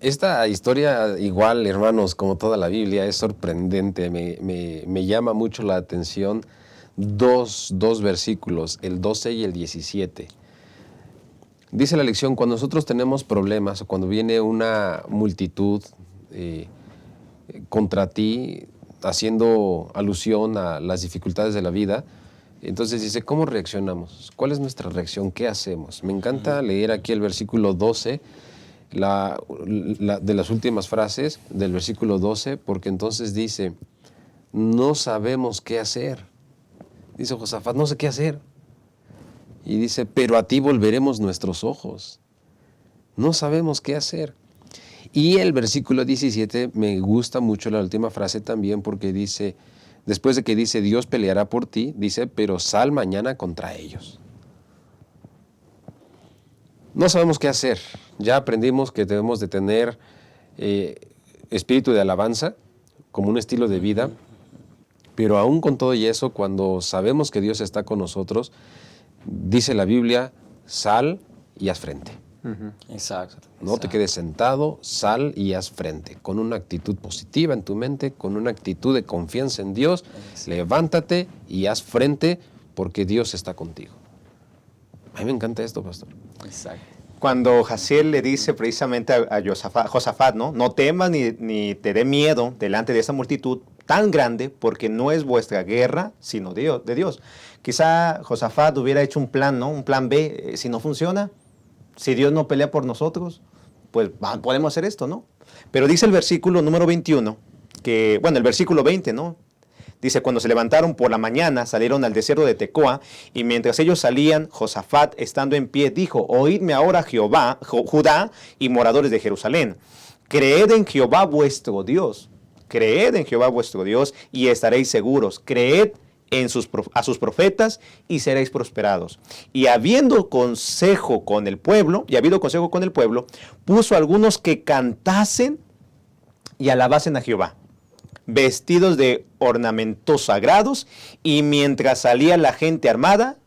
Esta historia, igual, hermanos, como toda la Biblia, es sorprendente. Me llama mucho la atención dos versículos, el 12 y el 17. Dice la lección, cuando nosotros tenemos problemas o cuando viene una multitud contra ti, haciendo alusión a las dificultades de la vida, entonces dice, ¿cómo reaccionamos? ¿Cuál es nuestra reacción? ¿Qué hacemos? Me encanta leer aquí el versículo 12, de las últimas frases del versículo 12, porque entonces dice, no sabemos qué hacer. Dice Josafat, no sé qué hacer. Y dice, pero a ti volveremos nuestros ojos. No sabemos qué hacer. Y el versículo 17 me gusta mucho la última frase también porque dice, después de que dice Dios peleará por ti, dice, pero sal mañana contra ellos. No sabemos qué hacer. Ya aprendimos que debemos de tener espíritu de alabanza como un estilo de vida, pero aún con todo y eso, cuando sabemos que Dios está con nosotros, dice la Biblia, sal y haz frente. Exacto. No te quedes sentado, sal y haz frente, con una actitud positiva en tu mente, con una actitud de confianza en Dios, levántate y haz frente porque Dios está contigo. A mí me encanta esto, pastor. Exacto. Cuando Jaciel le dice precisamente a Josafat, ¿no? No temas ni te dé miedo delante de esa multitud tan grande, porque no es vuestra guerra, sino de Dios. Quizá Josafat hubiera hecho un plan, ¿no? Un plan B, si no funciona, si Dios no pelea por nosotros, pues podemos hacer esto, ¿no? Pero dice el versículo número 21, el versículo 20, ¿no? Dice, cuando se levantaron por la mañana, salieron al desierto de Tecoa, y mientras ellos salían, Josafat, estando en pie, dijo, oídme ahora Jehová, Judá y moradores de Jerusalén, creed en Jehová vuestro Dios, y estaréis seguros, creed a sus profetas y seréis prosperados. Y habido consejo con el pueblo, puso a algunos que cantasen y alabasen a Jehová, vestidos de ornamentos sagrados, y mientras salía la gente armada,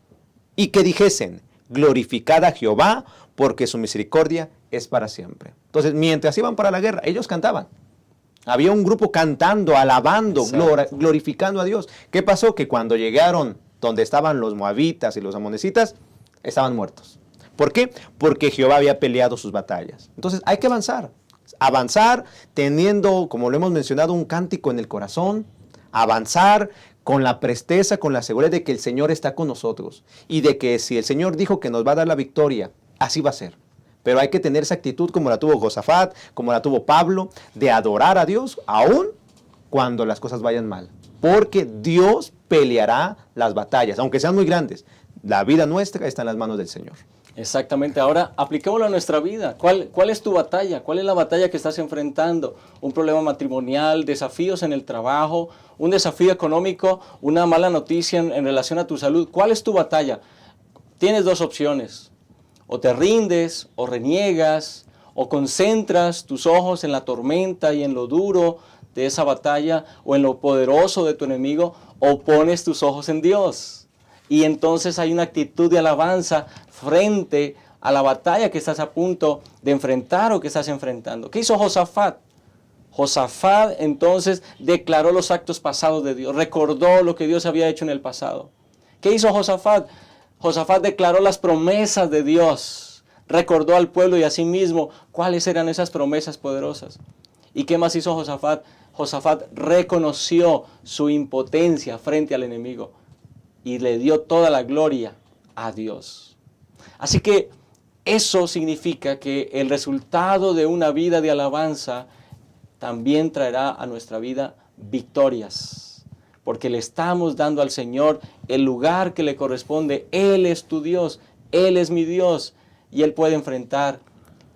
y que dijesen, glorificad a Jehová, porque su misericordia es para siempre. Entonces, mientras iban para la guerra, ellos cantaban. Había un grupo cantando, alabando, glorificando a Dios. ¿Qué pasó? Que cuando llegaron donde estaban los moabitas y los amonesitas, estaban muertos. ¿Por qué? Porque Jehová había peleado sus batallas. Entonces, hay que avanzar. Avanzar teniendo, como lo hemos mencionado, un cántico en el corazón. Avanzar con la presteza, con la seguridad de que el Señor está con nosotros. Y de que si el Señor dijo que nos va a dar la victoria, así va a ser. Pero hay que tener esa actitud como la tuvo Josafat, como la tuvo Pablo, de adorar a Dios aún cuando las cosas vayan mal. Porque Dios peleará las batallas, aunque sean muy grandes. La vida nuestra está en las manos del Señor. Exactamente. Ahora, apliquémoslo a nuestra vida. ¿Cuál es tu batalla? ¿Cuál es la batalla que estás enfrentando? ¿Un problema matrimonial, desafíos en el trabajo, un desafío económico, una mala noticia en relación a tu salud? ¿Cuál es tu batalla? Tienes dos opciones. O te rindes, o reniegas, o concentras tus ojos en la tormenta y en lo duro de esa batalla, o en lo poderoso de tu enemigo, o pones tus ojos en Dios. Y entonces hay una actitud de alabanza frente a la batalla que estás a punto de enfrentar o que estás enfrentando. ¿Qué hizo Josafat? Josafat entonces declaró los actos pasados de Dios, recordó lo que Dios había hecho en el pasado. ¿Qué hizo Josafat? Josafat declaró las promesas de Dios, recordó al pueblo y a sí mismo cuáles eran esas promesas poderosas. ¿Y qué más hizo Josafat? Josafat reconoció su impotencia frente al enemigo y le dio toda la gloria a Dios. Así que eso significa que el resultado de una vida de alabanza también traerá a nuestra vida victorias. Porque le estamos dando al Señor el lugar que le corresponde. Él es tu Dios, Él es mi Dios. Y Él puede enfrentar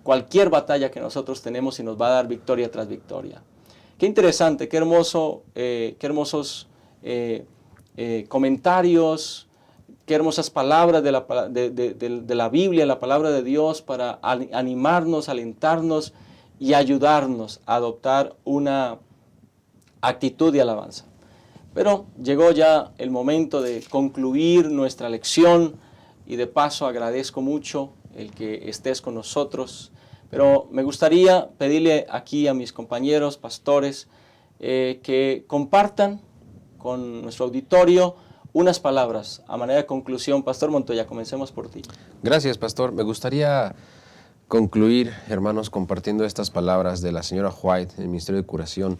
cualquier batalla que nosotros tenemos y nos va a dar victoria tras victoria. Qué interesante, qué hermosos comentarios, Qué hermosas palabras de la Biblia, la palabra de Dios, para animarnos, alentarnos y ayudarnos a adoptar una actitud de alabanza. Pero llegó ya el momento de concluir nuestra lección y de paso agradezco mucho el que estés con nosotros. Pero me gustaría pedirle aquí a mis compañeros pastores que compartan con nuestro auditorio unas palabras a manera de conclusión. Pastor Montoya, comencemos por ti. Gracias, pastor. Me gustaría concluir, hermanos, compartiendo estas palabras de la señora White en el Ministerio de Curación.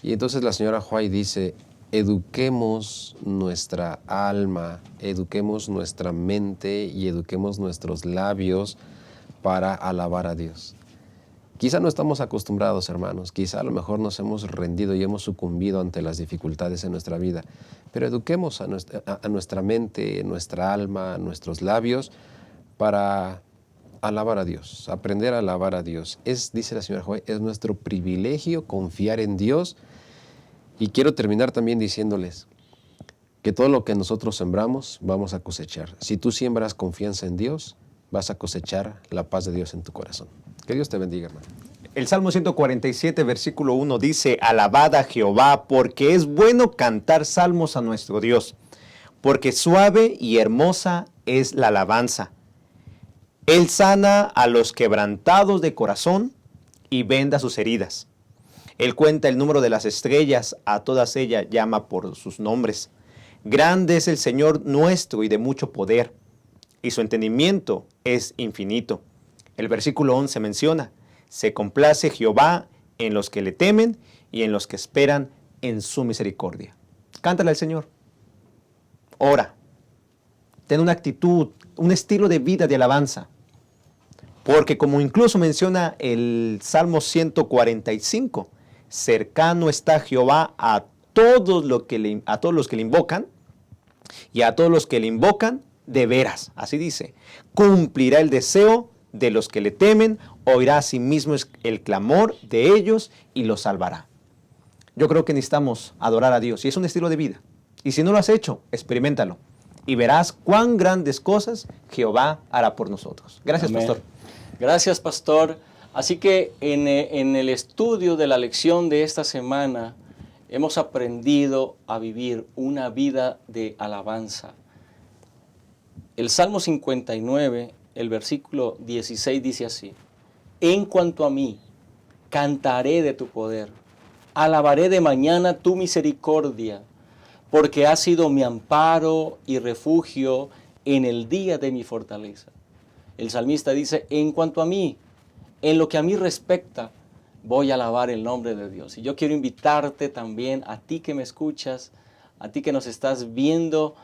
Y entonces la señora White dice: eduquemos nuestra alma, eduquemos nuestra mente y eduquemos nuestros labios para alabar a Dios. Quizá no estamos acostumbrados, hermanos, quizá a lo mejor nos hemos rendido y hemos sucumbido ante las dificultades en nuestra vida, pero eduquemos a nuestra mente, nuestra alma, nuestros labios para alabar a Dios, aprender a alabar a Dios. Dice la señora Joy, es nuestro privilegio confiar en Dios. Y quiero terminar también diciéndoles que todo lo que nosotros sembramos vamos a cosechar. Si tú siembras confianza en Dios, vas a cosechar la paz de Dios en tu corazón. Que Dios te bendiga, hermano. El Salmo 147, versículo 1 dice: alabad a Jehová, porque es bueno cantar salmos a nuestro Dios, porque suave y hermosa es la alabanza. Él sana a los quebrantados de corazón y venda sus heridas. Él cuenta el número de las estrellas, a todas ellas llama por sus nombres. Grande es el Señor nuestro y de mucho poder, y su entendimiento es infinito. El versículo 11 menciona: se complace Jehová en los que le temen y en los que esperan en su misericordia. Cántale al Señor. Ora. Ten una actitud, un estilo de vida de alabanza. Porque como incluso menciona el Salmo 145, cercano está Jehová a todos los que le invocan, y a todos los que le invocan de veras. Así dice: cumplirá el deseo de los que le temen, oirá a sí mismo el clamor de ellos y los salvará. Yo creo que necesitamos adorar a Dios, y es un estilo de vida. Y si no lo has hecho, experiméntalo y verás cuán grandes cosas Jehová hará por nosotros. Gracias, Amén. pastor. Gracias, pastor. Así que en el estudio de la lección de esta semana hemos aprendido a vivir una vida de alabanza. El Salmo 59, el versículo 16 dice así: en cuanto a mí, cantaré de tu poder, alabaré de mañana tu misericordia, porque has sido mi amparo y refugio en el día de mi fortaleza. El salmista dice: en cuanto a mí, en lo que a mí respecta, voy a alabar el nombre de Dios. Y yo quiero invitarte también, a ti que me escuchas, a ti que nos estás viendo,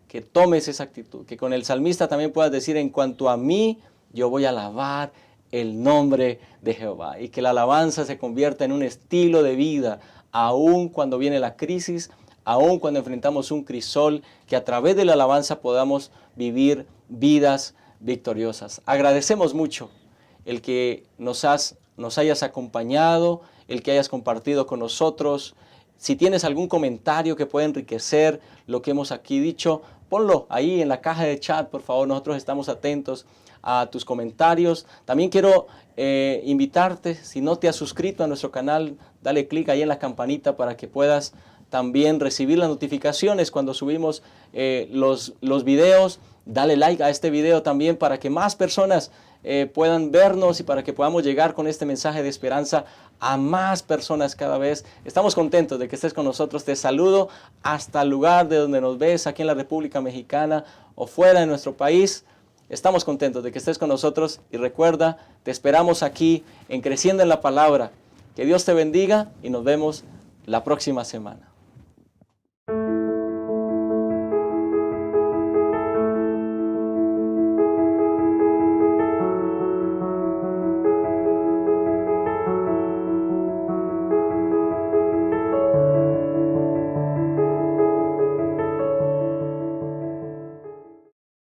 que tomes esa actitud, que con el salmista también puedas decir: en cuanto a mí, yo voy a alabar el nombre de Jehová. Y que la alabanza se convierta en un estilo de vida, aun cuando viene la crisis, aun cuando enfrentamos un crisol, que a través de la alabanza podamos vivir vidas victoriosas. Agradecemos mucho el que nos hayas acompañado, el que hayas compartido con nosotros. Si tienes algún comentario que pueda enriquecer lo que hemos aquí dicho, ponlo ahí en la caja de chat, por favor. Nosotros estamos atentos a tus comentarios. También quiero invitarte, si no te has suscrito a nuestro canal, dale clic ahí en la campanita para que puedas también recibir las notificaciones cuando subimos los videos. Dale like a este video también para que más personas puedan vernos y para que podamos llegar con este mensaje de esperanza a más personas cada vez. Estamos contentos de que estés con nosotros. Te saludo hasta el lugar de donde nos ves, aquí en la República Mexicana o fuera de nuestro país. Estamos contentos de que estés con nosotros y recuerda, te esperamos aquí en Creciendo en la Palabra. Que Dios te bendiga y nos vemos la próxima semana.